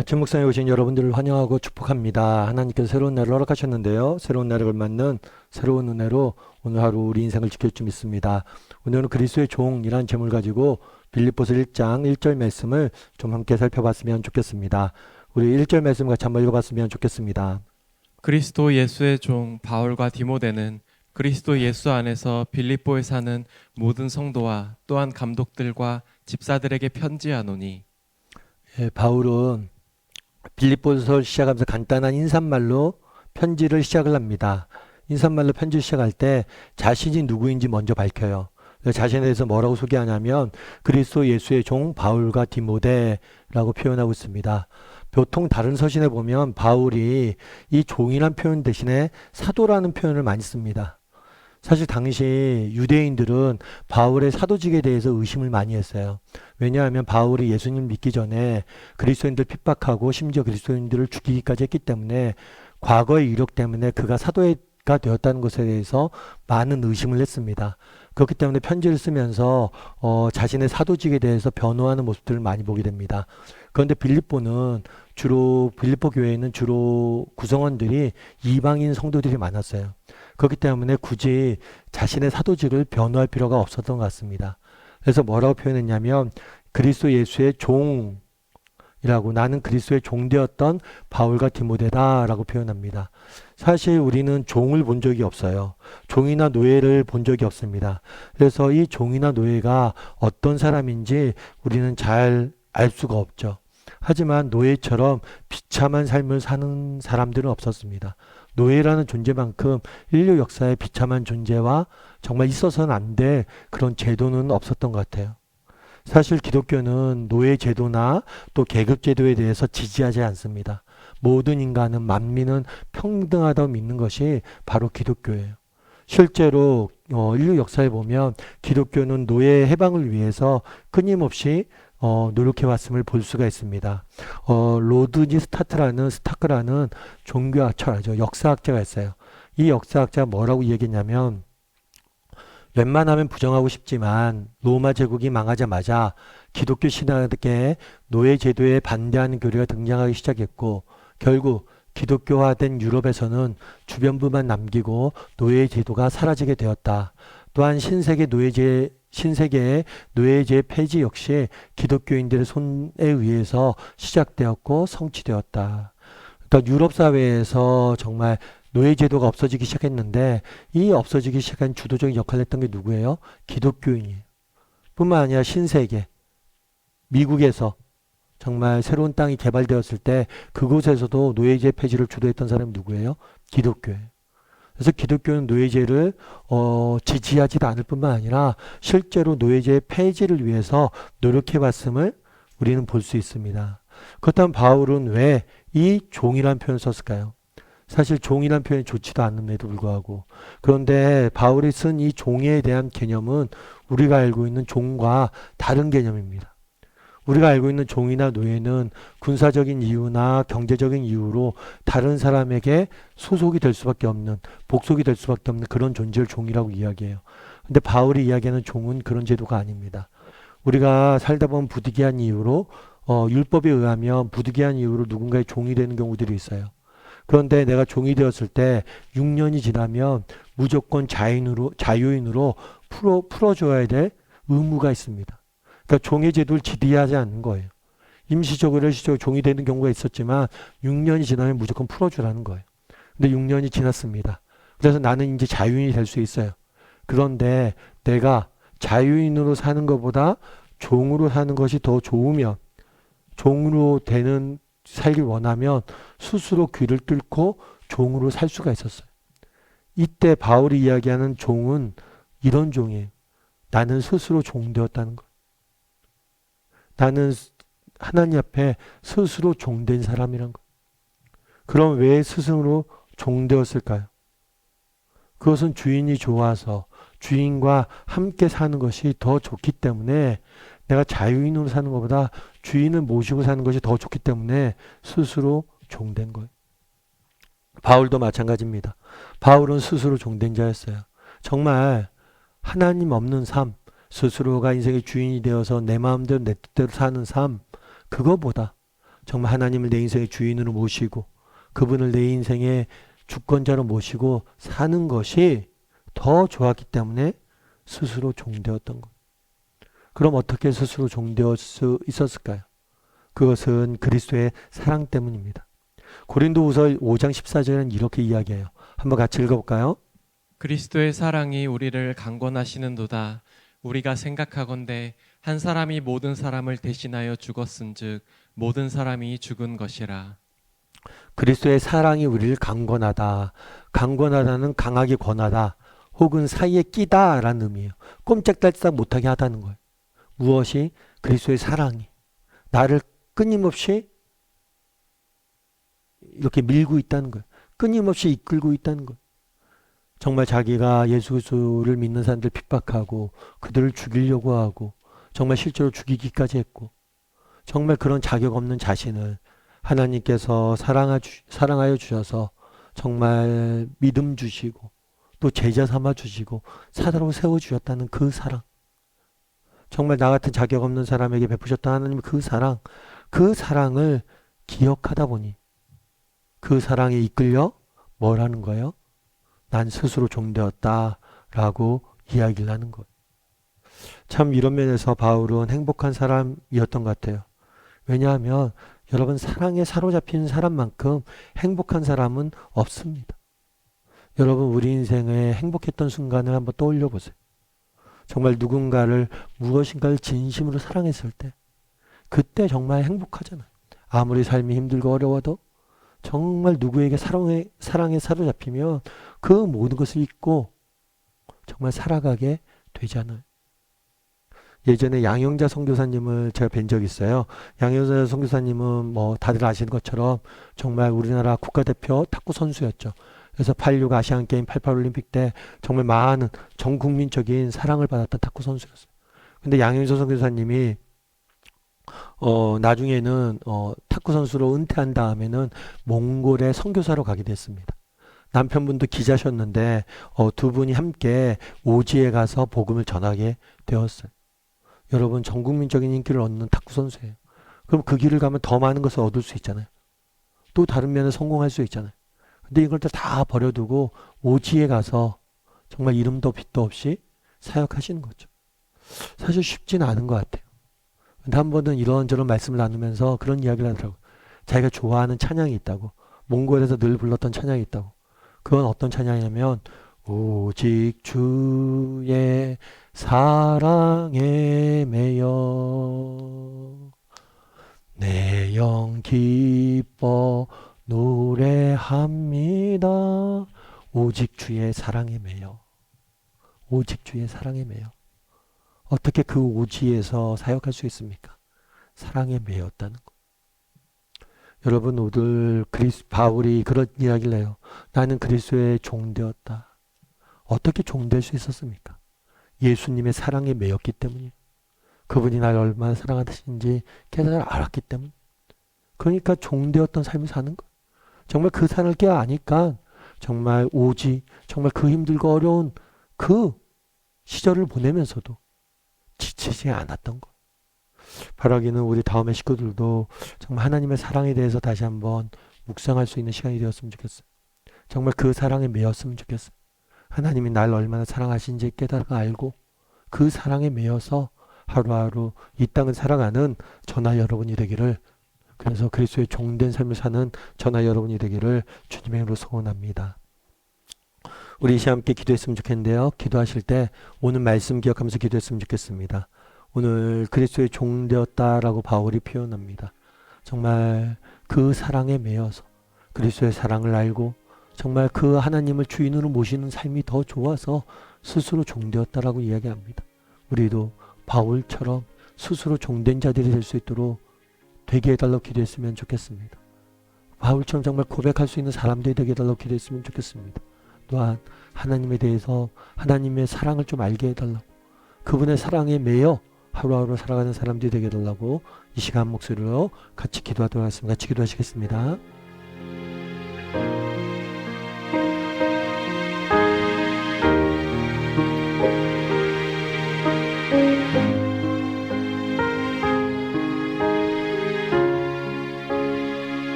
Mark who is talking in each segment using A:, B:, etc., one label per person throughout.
A: 아침 묵상에 오신 여러분들을 환영하고 축복합니다. 하나님께서 새로운 날을 허락하셨는데요. 새로운 날을 걸맞는 새로운 은혜로 오늘 하루 우리 인생을 지킬 줄 믿습니다. 오늘은 그리스도의 종이라는 제목을 가지고 빌립보서 1장 1절 말씀을 좀 함께 살펴봤으면 좋겠습니다. 우리 1절 말씀 같이 한번 읽어봤으면 좋겠습니다.
B: 그리스도 예수의 종 바울과 디모데는 그리스도 예수 안에서 빌립보에 사는 모든 성도와 또한 감독들과 집사들에게 편지하노니.
A: 바울은 빌립보서를 시작하면서 간단한 인사말로 편지를 시작을 합니다. 인사말로 편지를 시작할 때 자신이 누구인지 먼저 밝혀요. 자신에 대해서 뭐라고 소개하냐면 그리스도 예수의 종 바울과 디모데라고 표현하고 있습니다. 보통 다른 서신에 보면 바울이 이 종이란 표현 대신에 사도라는 표현을 많이 씁니다. 사실 당시 유대인들은 바울의 사도직에 대해서 의심을 많이 했어요. 왜냐하면 바울이 예수님 믿기 전에 그리스도인들 핍박하고 심지어 그리스도인들을 죽이기까지 했기 때문에 과거의 이력 때문에 그가 사도가 되었다는 것에 대해서 많은 의심을 했습니다. 그렇기 때문에 편지를 쓰면서 자신의 사도직에 대해서 변호하는 모습들을 많이 보게 됩니다. 그런데 빌립보 교회에는 주로 구성원들이 이방인 성도들이 많았어요. 그렇기 때문에 굳이 자신의 사도직을 변호할 필요가 없었던 것 같습니다. 그래서 뭐라고 표현했냐면 그리스도 예수의 종이라고, 나는 그리스도의 종 되었던 바울과 디모데다라고 표현합니다. 사실 우리는 종을 본 적이 없어요. 종이나 노예를 본 적이 없습니다. 그래서 이 종이나 노예가 어떤 사람인지 우리는 잘 알 수가 없죠. 하지만 노예처럼 비참한 삶을 사는 사람들은 없었습니다. 노예라는 존재만큼 인류 역사에 비참한 존재와 정말 있어서는 안 될 그런 제도는 없었던 것 같아요. 사실 기독교는 노예 제도나 또 계급 제도에 대해서 지지하지 않습니다. 모든 인간은, 만민은 평등하다고 믿는 것이 바로 기독교예요. 실제로 인류 역사에 보면 기독교는 노예 해방을 위해서 끊임없이 노력해왔음을 볼 수가 있습니다. 로드니 스타크라는 종교학자죠. 역사학자가 있어요. 이 역사학자가 뭐라고 얘기했냐면, 웬만하면 부정하고 싶지만 로마 제국이 망하자마자 기독교 신학계에 노예 제도에 반대하는 교리가 등장하기 시작했고, 결국 기독교화된 유럽에서는 주변부만 남기고 노예 제도가 사라지게 되었다. 또한 신세계의 노예제 폐지 역시 기독교인들의 손에 의해서 시작되었고 성취되었다. 그러니까 유럽 사회에서 정말 노예제도가 없어지기 시작했는데, 이 없어지기 시작한 주도적인 역할을 했던 게 누구예요? 기독교인이에요. 뿐만 아니라 신세계, 미국에서 정말 새로운 땅이 개발되었을 때 그곳에서도 노예제 폐지를 주도했던 사람이 누구예요? 기독교예요. 그래서 기독교는 노예제를 지지하지도 않을 뿐만 아니라 실제로 노예제 폐지를 위해서 노력해왔음을 우리는 볼 수 있습니다. 그렇다면 바울은 왜 이 종이란 표현을 썼을까요? 사실 종이란 표현이 좋지도 않음에도 불구하고. 그런데 바울이 쓴 이 종에 대한 개념은 우리가 알고 있는 종과 다른 개념입니다. 우리가 알고 있는 종이나 노예는 군사적인 이유나 경제적인 이유로 다른 사람에게 소속이 될 수밖에 없는, 복속이 될 수밖에 없는 그런 존재를 종이라고 이야기해요. 근데 바울이 이야기하는 종은 그런 제도가 아닙니다. 우리가 살다 보면 부득이한 이유로 율법에 의하면 부득이한 이유로 누군가의 종이 되는 경우들이 있어요. 그런데 내가 종이 되었을 때 6년이 지나면 무조건 자유인으로 풀어줘야 될 의무가 있습니다. 그러니까 종의 제도를 지리하지 않는 거예요. 임시적으로 일시적으로 종이 되는 경우가 있었지만 6년이 지나면 무조건 풀어주라는 거예요. 근데 6년이 지났습니다. 그래서 나는 이제 자유인이 될 수 있어요. 그런데 내가 자유인으로 사는 것보다 종으로 사는 것이 더 좋으면, 종으로 살길 원하면 스스로 귀를 뚫고 종으로 살 수가 있었어요. 이때 바울이 이야기하는 종은 이런 종이에요. 나는 스스로 종되었다는 거예요. 나는 하나님 앞에 스스로 종된 사람이란 거예요. 그럼 왜 스스로 종되었을까요? 그것은 주인이 좋아서 주인과 함께 사는 것이 더 좋기 때문에, 내가 자유인으로 사는 것보다 주인을 모시고 사는 것이 더 좋기 때문에 스스로 종된 거예요. 바울도 마찬가지입니다. 바울은 스스로 종된 자였어요. 정말 하나님 없는 삶, 스스로가 인생의 주인이 되어서 내 마음대로 내 뜻대로 사는 삶, 그거보다 정말 하나님을 내 인생의 주인으로 모시고 그분을 내 인생의 주권자로 모시고 사는 것이 더 좋았기 때문에 스스로 종되었던 것. 그럼 어떻게 스스로 종되었을 수 있었을까요? 그것은 그리스도의 사랑 때문입니다. 고린도후서 5장 14절에는 이렇게 이야기해요. 한번 같이 읽어볼까요?
B: 그리스도의 사랑이 우리를 강권하시는도다. 우리가 생각하건대 한 사람이 모든 사람을 대신하여 죽었은즉 모든 사람이 죽은 것이라.
A: 그리스도의 사랑이 우리를 강권하다. 강권하다는 강하게 권하다. 혹은 사이에 끼다라는 의미예요. 꼼짝달싹 못하게 하다는 거예요. 무엇이? 그리스도의 사랑이 나를 끊임없이 이렇게 밀고 있다는 거예요. 끊임없이 이끌고 있다는 거예요. 정말 자기가 예수 그리스도를 믿는 사람들 핍박하고 그들을 죽이려고 하고 정말 실제로 죽이기까지 했고 정말 그런 자격 없는 자신을 하나님께서 사랑하여 주셔서 정말 믿음 주시고 또 제자 삼아 주시고 사도로 세워 주셨다는 그 사랑, 정말 나 같은 자격 없는 사람에게 베푸셨던 하나님의 그 사랑을 기억하다 보니 그 사랑에 이끌려 뭘 하는 거예요? 난 스스로 종되었다라고 이야기를 하는 거예요. 참 이런 면에서 바울은 행복한 사람이었던 것 같아요. 왜냐하면 여러분, 사랑에 사로잡힌 사람만큼 행복한 사람은 없습니다. 여러분, 우리 인생에 행복했던 순간을 한번 떠올려 보세요. 정말 누군가를 무엇인가를 진심으로 사랑했을 때 그때 정말 행복하잖아요. 아무리 삶이 힘들고 어려워도 정말 누구에게 사랑에 사로잡히면 그 모든 것을 잊고 정말 살아가게 되잖아요. 예전에 양영자 선교사님을 제가 뵌 적이 있어요. 양영자 선교사님은 뭐 다들 아시는 것처럼 정말 우리나라 국가대표 탁구 선수였죠. 그래서 86 아시안게임, 88 올림픽 때 정말 많은 전 국민적인 사랑을 받았던 탁구 선수였어요. 근데 양영자 선교사님이 나중에는 탁구 선수로 은퇴한 다음에는 몽골에 선교사로 가게 됐습니다. 남편분도 기자셨는데 두 분이 함께 오지에 가서 복음을 전하게 되었어요. 여러분, 전 국민적인 인기를 얻는 탁구 선수예요. 그럼 그 길을 가면 더 많은 것을 얻을 수 있잖아요. 또 다른 면에 성공할 수 있잖아요. 근데 이걸 다 버려두고 오지에 가서 정말 이름도 빛도 없이 사역하시는 거죠. 사실 쉽지는 않은 것 같아요. 근데 한 번은 이런저런 말씀을 나누면서 그런 이야기를 하더라고요. 자기가 좋아하는 찬양이 있다고. 몽골에서 늘 불렀던 찬양이 있다고. 그건 어떤 찬양이냐면 오직 주의 사랑에 매여 내 영 기뻐 노래합니다. 오직 주의 사랑에 매여. 오직 주의 사랑에 매여. 어떻게 그 오지에서 사역할 수 있습니까? 사랑에 매였다는 거. 여러분, 오늘 바울이 그런 이야기를 해요. 나는 그리스도의 종되었다. 어떻게 종될 수 있었습니까? 예수님의 사랑에 매였기 때문이에요. 그분이 나를 얼마나 사랑하시는지 깨달아 알았기 때문. 그러니까 종되었던 삶을 사는 거예요. 정말 그 사랑을 깨어 아니까 정말 정말 그 힘들고 어려운 그 시절을 보내면서도 지치지 않았던 거. 바라기는 우리 다음의 식구들도 정말 하나님의 사랑에 대해서 다시 한번 묵상할 수 있는 시간이 되었으면 좋겠어요. 정말 그 사랑에 매였으면 좋겠어요. 하나님이 날 얼마나 사랑하신지 깨달아 알고 그 사랑에 매여서 하루하루 이 땅을 살아가는 저나 여러분이 되기를, 그래서 그리스도의 종된 삶을 사는 저나 여러분이 되기를 주님의 이름으로 소원합니다. 우리 이 시간 함께 기도했으면 좋겠는데요. 기도하실 때 오늘 말씀 기억하면서 기도했으면 좋겠습니다. 오늘 그리스도의 종 되었다라고 바울이 표현합니다. 정말 그 사랑에 매여서 그리스도의 사랑을 알고 정말 그 하나님을 주인으로 모시는 삶이 더 좋아서 스스로 종 되었다라고 이야기합니다. 우리도 바울처럼 스스로 종된 자들이 될 수 있도록 되게 해달라고 기도했으면 좋겠습니다. 바울처럼 정말 고백할 수 있는 사람들이 되게 해달라고 기도했으면 좋겠습니다. 또한 하나님에 대해서 하나님의 사랑을 좀 알게 해달라고, 그분의 사랑에 매여 하루하루 살아가는 사람들이 되게 해달라고 이 시간 목소리로 같이 기도하도록 하겠습니다. 같이 기도하시겠습니다.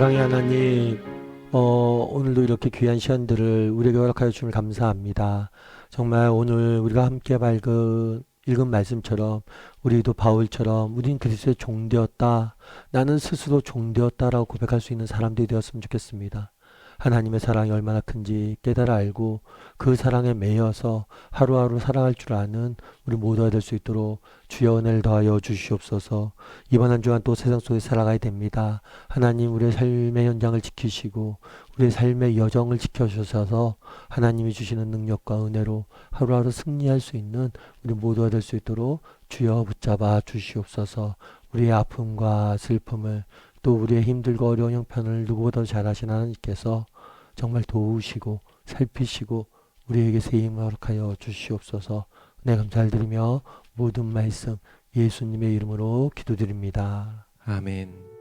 A: 사랑의 하나님, 오늘도 이렇게 귀한 시간들을 우리에게 허락하여 주심을 감사합니다. 정말 오늘 우리가 함께 읽은 말씀처럼 우리도 바울처럼 우린 그리스도의 종되었다. 나는 스스로 종되었다라고 고백할 수 있는 사람들이 되었으면 좋겠습니다. 하나님의 사랑이 얼마나 큰지 깨달아 알고 그 사랑에 매여서 하루하루 살아갈 줄 아는 우리 모두가 될 수 있도록 주여 은혜를 더하여 주시옵소서. 이번 한 주간 또 세상 속에 살아가야 됩니다. 하나님 우리의 삶의 현장을 지키시고 우리의 삶의 여정을 지켜주셔서 하나님이 주시는 능력과 은혜로 하루하루 승리할 수 있는 우리 모두가 될 수 있도록 주여 붙잡아 주시옵소서. 우리의 아픔과 슬픔을 또 우리의 힘들고 어려운 형편을 누구보다도 잘 아시는 하나님께서 정말 도우시고 살피시고 우리에게 새 힘을 허락하여 주시옵소서. 네, 감사를 드리며 모든 말씀 예수님의 이름으로 기도드립니다.
B: 아멘.